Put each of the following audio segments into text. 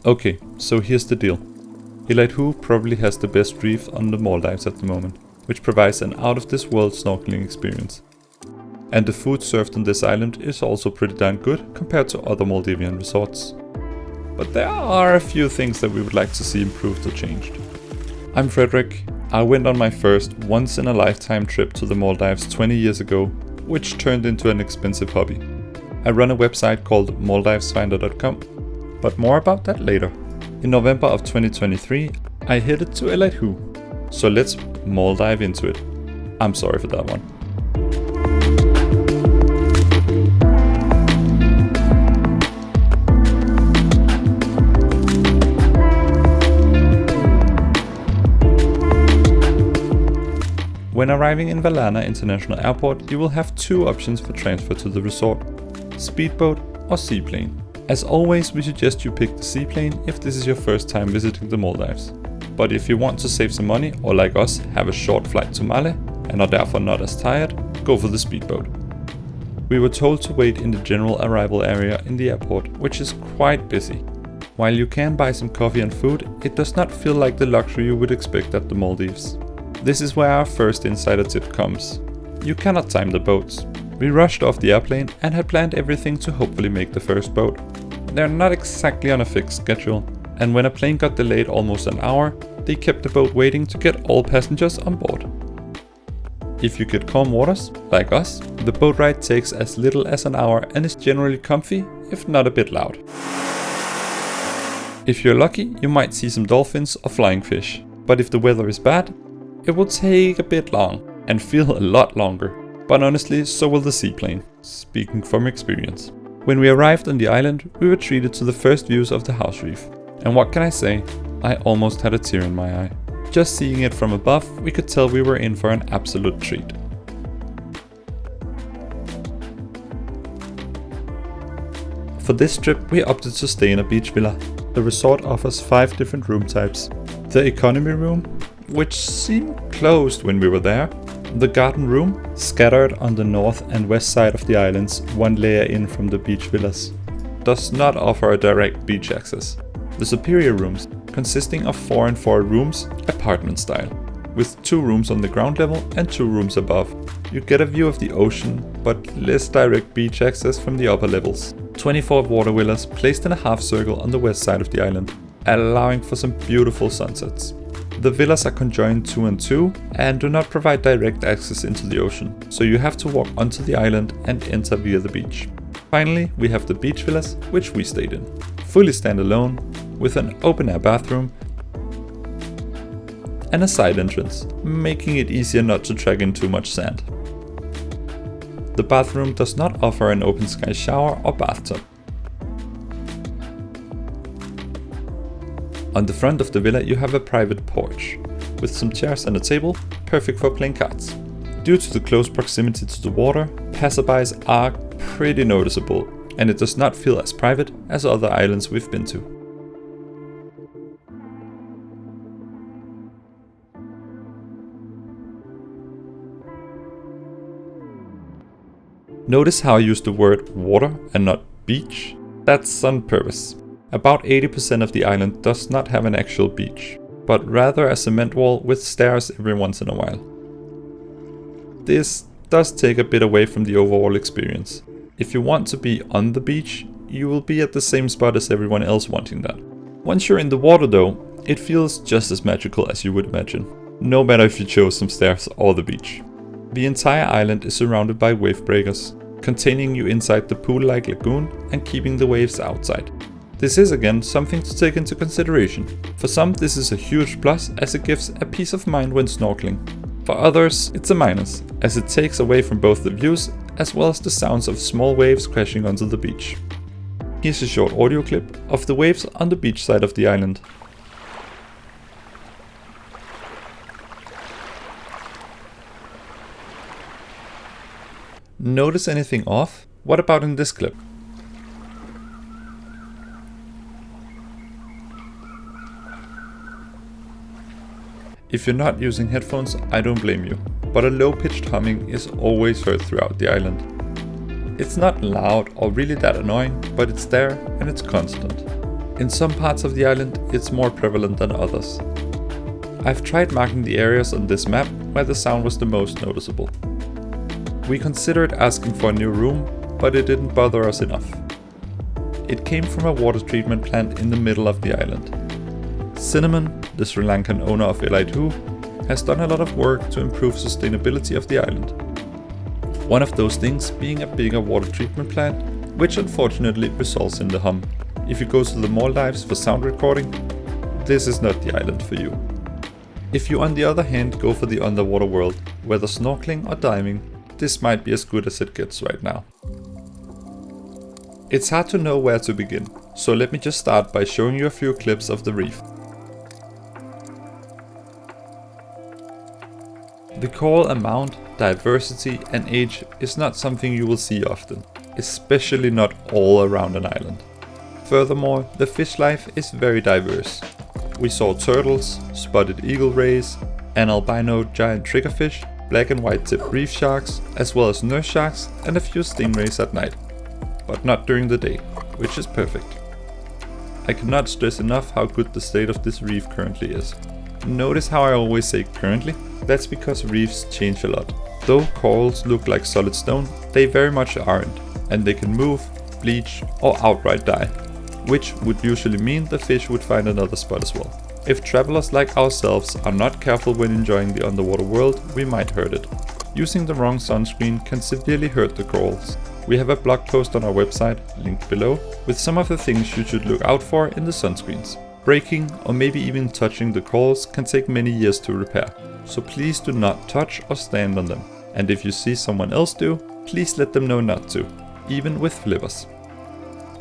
Okay, so here's the deal. Ellaidhoo probably has the best reef on the Maldives at the moment, which provides an out-of-this-world snorkeling experience. And the food served on this island is also pretty darn good compared to other Maldivian resorts. But there are a few things that we would like to see improved or changed. I'm Frederick. I went on my first once-in-a-lifetime trip to the Maldives 20 years ago, which turned into an expensive hobby. I run a website called MaldivesFinder.com, but more about that later. In November of 2023, I headed to Ellaidhoo, so let's Maldive into it. I'm sorry for that one. When arriving in Valana International Airport, you will have two options for transfer to the resort: speedboat or seaplane. As always, we suggest you pick the seaplane if this is your first time visiting the Maldives. But if you want to save some money, or like us, have a short flight to Male and are therefore not as tired, go for the speedboat. We were told to wait in the general arrival area in the airport, which is quite busy. While you can buy some coffee and food, it does not feel like the luxury you would expect at the Maldives. This is where our first insider tip comes. You cannot time the boats. We rushed off the airplane and had planned everything to hopefully make the first boat. They're not exactly on a fixed schedule, and when a plane got delayed almost an hour, they kept the boat waiting to get all passengers on board. If you get calm waters, like us, the boat ride takes as little as an hour and is generally comfy, if not a bit loud. If you're lucky, you might see some dolphins or flying fish, but if the weather is bad, it will take a bit long and feel a lot longer. But honestly, so will the seaplane, speaking from experience. When we arrived on the island, we were treated to the first views of the house reef. And what can I say? I almost had a tear in my eye. Just seeing it from above, we could tell we were in for an absolute treat. For this trip, we opted to stay in a beach villa. The resort offers 5 different room types. The economy room, which seemed closed when we were there. The garden room, scattered on the north and west side of the islands, one layer in from the beach villas, does not offer a direct beach access. The superior rooms, consisting of 4 and 4 rooms, apartment style, with 2 rooms on the ground level and 2 rooms above. You get a view of the ocean, but less direct beach access from the upper levels. 24 water villas placed in a half circle on the west side of the island, allowing for some beautiful sunsets. The villas are conjoined 2 and 2 and do not provide direct access into the ocean, so you have to walk onto the island and enter via the beach. Finally, we have the beach villas, which we stayed in. Fully standalone, with an open-air bathroom and a side entrance, making it easier not to drag in too much sand. The bathroom does not offer an open sky shower or bathtub. On the front of the villa you have a private porch, with some chairs and a table, perfect for playing cards. Due to the close proximity to the water, passerbys are pretty noticeable, and it does not feel as private as other islands we've been to. Notice how I use the word water and not beach? That's on purpose. About 80% of the island does not have an actual beach, but rather a cement wall with stairs every once in a while. This does take a bit away from the overall experience. If you want to be on the beach, you will be at the same spot as everyone else wanting that. Once you're in the water though, it feels just as magical as you would imagine, no matter if you chose some stairs or the beach. The entire island is surrounded by wave breakers, containing you inside the pool-like lagoon and keeping the waves outside. This is again something to take into consideration. For some this is a huge plus, as it gives a peace of mind when snorkeling. For others it's a minus, as it takes away from both the views as well as the sounds of small waves crashing onto the beach. Here's a short audio clip of the waves on the beach side of the island. Notice anything off? What about in this clip? If you're not using headphones, I don't blame you, but a low-pitched humming is always heard throughout the island. It's not loud or really that annoying, but it's there and it's constant. In some parts of the island, it's more prevalent than others. I've tried marking the areas on this map where the sound was the most noticeable. We considered asking for a new room, but it didn't bother us enough. It came from a water treatment plant in the middle of the island. Cinnamon, the Sri Lankan owner of Ellaidhoo, has done a lot of work to improve sustainability of the island. One of those things being a bigger water treatment plant, which unfortunately results in the hum. If you go to the Maldives for sound recording, this is not the island for you. If you on the other hand go for the underwater world, whether snorkeling or diving, this might be as good as it gets right now. It's hard to know where to begin, so let me just start by showing you a few clips of the reef. The coral amount, diversity and age is not something you will see often, especially not all around an island. Furthermore, the fish life is very diverse. We saw turtles, spotted eagle rays, an albino giant triggerfish, black and white tip reef sharks, as well as nurse sharks and a few stingrays at night. But not during the day, which is perfect. I cannot stress enough how good the state of this reef currently is. Notice how I always say currently? That's because reefs change a lot. Though corals look like solid stone, they very much aren't, and they can move, bleach or outright die, which would usually mean the fish would find another spot as well. If travelers like ourselves are not careful when enjoying the underwater world, we might hurt it. Using the wrong sunscreen can severely hurt the corals. We have a blog post on our website, linked below, with some of the things you should look out for in the sunscreens. Breaking or maybe even touching the corals can take many years to repair, so please do not touch or stand on them. And if you see someone else do, please let them know not to, even with flippers.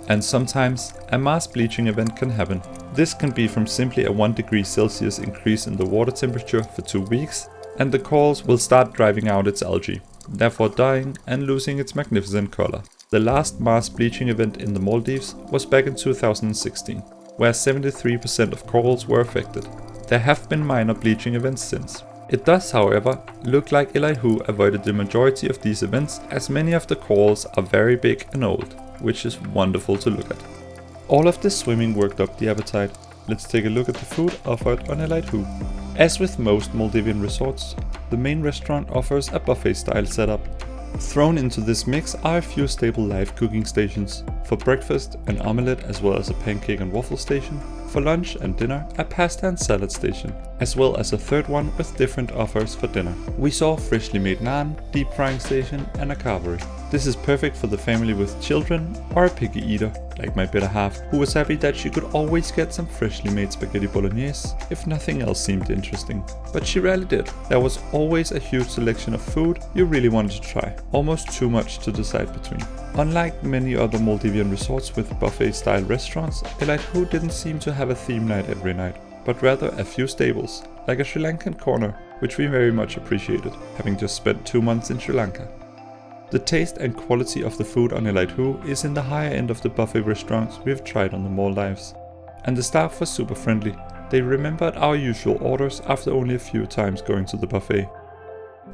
And sometimes a mass bleaching event can happen. This can be from simply a 1 degree Celsius increase in the water temperature for 2 weeks, and the corals will start driving out its algae, therefore dying and losing its magnificent color. The last mass bleaching event in the Maldives was back in 2016, where 73% of corals were affected. There have been minor bleaching events since. It does, however, look like Ellaidhoo avoided the majority of these events, as many of the corals are very big and old, which is wonderful to look at. All of this swimming worked up the appetite. Let's take a look at the food offered on Ellaidhoo. As with most Maldivian resorts, the main restaurant offers a buffet style setup. Thrown into this mix are a few staple live cooking stations. For breakfast, an omelette as well as a pancake and waffle station. For lunch and dinner, a pasta and salad station, as well as a third one with different offers for dinner. We saw freshly made naan, deep frying station and a carvery. This is perfect for the family with children or a picky eater, like my better half, who was happy that she could always get some freshly made spaghetti bolognese if nothing else seemed interesting. But she rarely did. There was always a huge selection of food you really wanted to try, almost too much to decide between. Unlike many other Maldivian resorts with buffet-style restaurants, Ellaidhoo didn't seem to have a theme night every night, but rather a few staples, like a Sri Lankan corner, which we very much appreciated, having just spent 2 months in Sri Lanka. The taste and quality of the food on Ellaidhoo is in the higher end of the buffet restaurants we have tried on the Maldives. And the staff was super friendly. They remembered our usual orders after only a few times going to the buffet.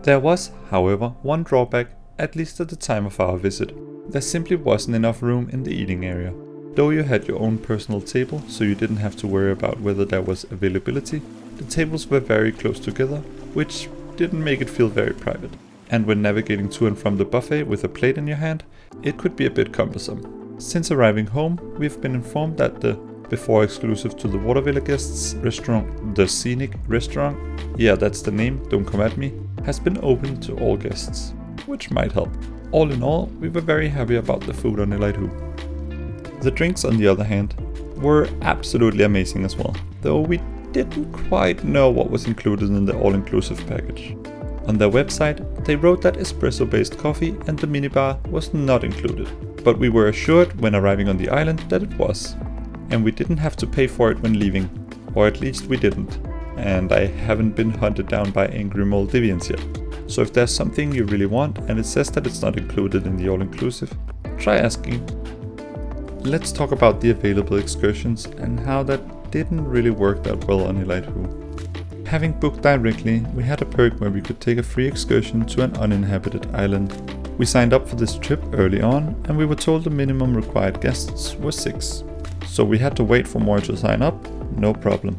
There was, however, one drawback, at least at the time of our visit. There simply wasn't enough room in the eating area. Though you had your own personal table, so you didn't have to worry about whether there was availability, the tables were very close together, which didn't make it feel very private. And when navigating to and from the buffet with a plate in your hand, it could be a bit cumbersome. Since arriving home, we've been informed that the, before exclusive to the Water Villa guests, restaurant, the Scenic Restaurant, yeah that's the name, don't come at me, has been open to all guests, which might help. All in all, we were very happy about the food on Ellaidhoo. The drinks, on the other hand, were absolutely amazing as well, though we didn't quite know what was included in the all-inclusive package. On their website, they wrote that espresso-based coffee and the minibar was not included, but we were assured when arriving on the island that it was. And we didn't have to pay for it when leaving, or at least we didn't, and I haven't been hunted down by angry Maldivians yet. So if there's something you really want and it says that it's not included in the all-inclusive, try asking. Let's talk about the available excursions and how that didn't really work that well on Ellaidhoo. Having booked directly, we had a perk where we could take a free excursion to an uninhabited island. We signed up for this trip early on and we were told the minimum required guests were 6. so we had to wait for more to sign up, no problem.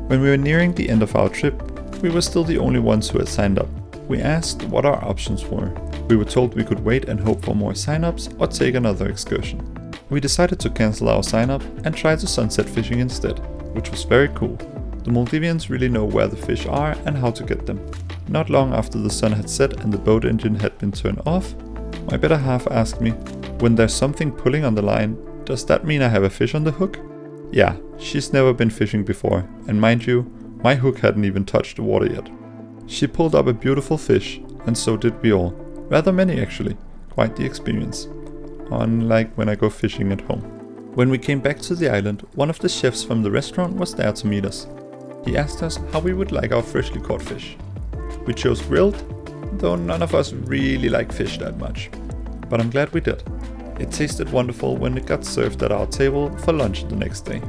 When we were nearing the end of our trip, we were still the only ones who had signed up. We asked what our options were. We were told we could wait and hope for more sign-ups or take another excursion. We decided to cancel our sign-up and try the sunset fishing instead, which was very cool. The Maldivians really know where the fish are and how to get them. Not long after the sun had set and the boat engine had been turned off, my better half asked me, when there's something pulling on the line, does that mean I have a fish on the hook? Yeah, she's never been fishing before, and mind you, my hook hadn't even touched the water yet. She pulled up a beautiful fish, and so did we all. Rather many actually, quite the experience. Unlike when I go fishing at home. When we came back to the island, one of the chefs from the restaurant was there to meet us. He asked us how we would like our freshly caught fish. We chose grilled, though none of us really like fish that much. But I'm glad we did. It tasted wonderful when it got served at our table for lunch the next day.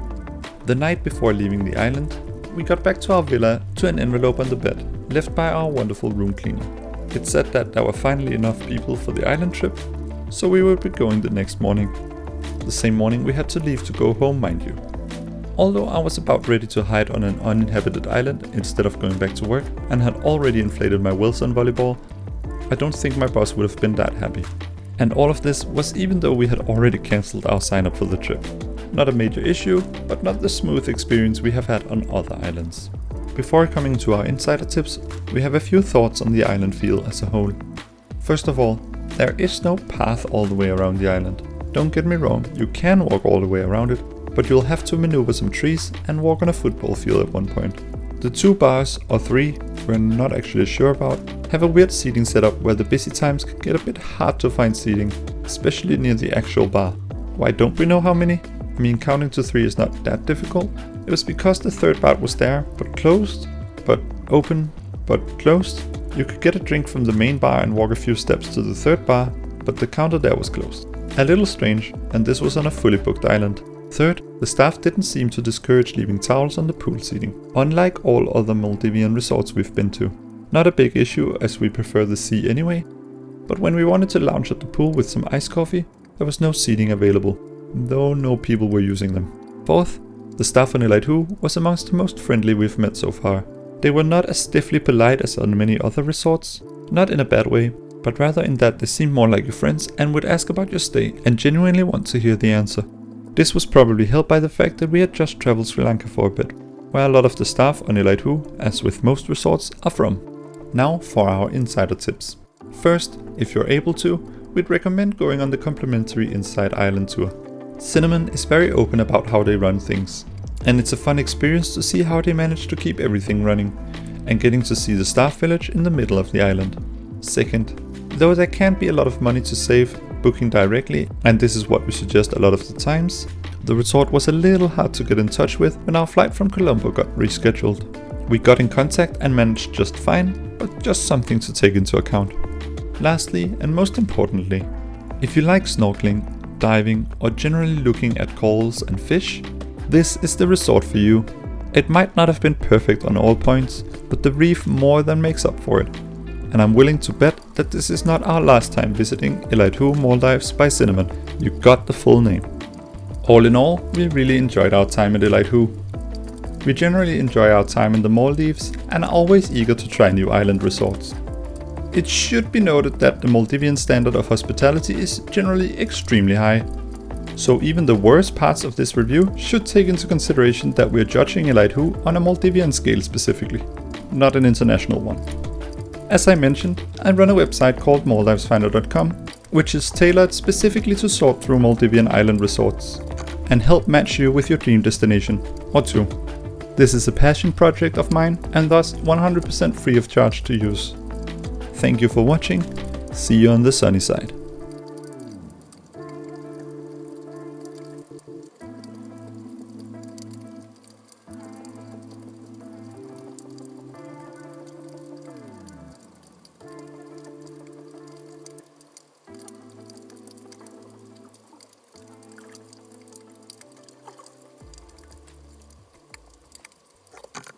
The night before leaving the island, we got back to our villa to an envelope on the bed, left by our wonderful room cleaner. It said that there were finally enough people for the island trip, so we would be going the next morning. The same morning we had to leave to go home, mind you. Although I was about ready to hide on an uninhabited island instead of going back to work and had already inflated my Wilson volleyball, I don't think my boss would have been that happy. And all of this was even though we had already cancelled our sign up for the trip. Not a major issue, but not the smooth experience we have had on other islands. Before coming to our insider tips, we have a few thoughts on the island feel as a whole. First of all, there is no path all the way around the island. Don't get me wrong, you can walk all the way around it, but you'll have to maneuver some trees and walk on a football field at one point. The 2 bars, or 3, we're not actually sure about, have a weird seating setup where the busy times can get a bit hard to find seating, especially near the actual bar. Why don't we know how many? I mean, counting to 3 is not that difficult. It was because the 3rd bar was there, but closed, but open, but closed. You could get a drink from the main bar and walk a few steps to the 3rd bar, but the counter there was closed. A little strange, and this was on a fully booked island. Third, the staff didn't seem to discourage leaving towels on the pool seating, unlike all other Maldivian resorts we've been to. Not a big issue as we prefer the sea anyway, but when we wanted to lounge at the pool with some iced coffee, there was no seating available, though no people were using them. Fourth, the staff on Ellaidhoo was amongst the most friendly we've met so far. They were not as stiffly polite as on many other resorts, not in a bad way, but rather in that they seemed more like your friends and would ask about your stay and genuinely want to hear the answer. This was probably helped by the fact that we had just traveled Sri Lanka for a bit, where a lot of the staff on Ellaidhoo, as with most resorts, are from. Now for our insider tips. First, if you're able to, we'd recommend going on the complimentary Inside Island tour. Cinnamon is very open about how they run things, and it's a fun experience to see how they manage to keep everything running, and getting to see the staff village in the middle of the island. Second, though there can be a lot of money to save booking directly, and this is what we suggest a lot of the times, the resort was a little hard to get in touch with when our flight from Colombo got rescheduled. We got in contact and managed just fine, but just something to take into account. Lastly, and most importantly, if you like snorkeling, diving, or generally looking at corals and fish, this is the resort for you. It might not have been perfect on all points, but the reef more than makes up for it. And I'm willing to bet that this is not our last time visiting Ellaidhoo Maldives by Cinnamon. You got the full name. All in all, we really enjoyed our time at Ellaidhoo. We generally enjoy our time in the Maldives and are always eager to try new island resorts. It should be noted that the Maldivian standard of hospitality is generally extremely high. So even the worst parts of this review should take into consideration that we are judging Ellaidhoo on a Maldivian scale specifically, not an international one. As I mentioned, I run a website called MaldivesFinder.com, which is tailored specifically to sort through Maldivian island resorts and help match you with your dream destination, or two. This is a passion project of mine and thus 100% free of charge to use. Thank you for watching, see you on the sunny side.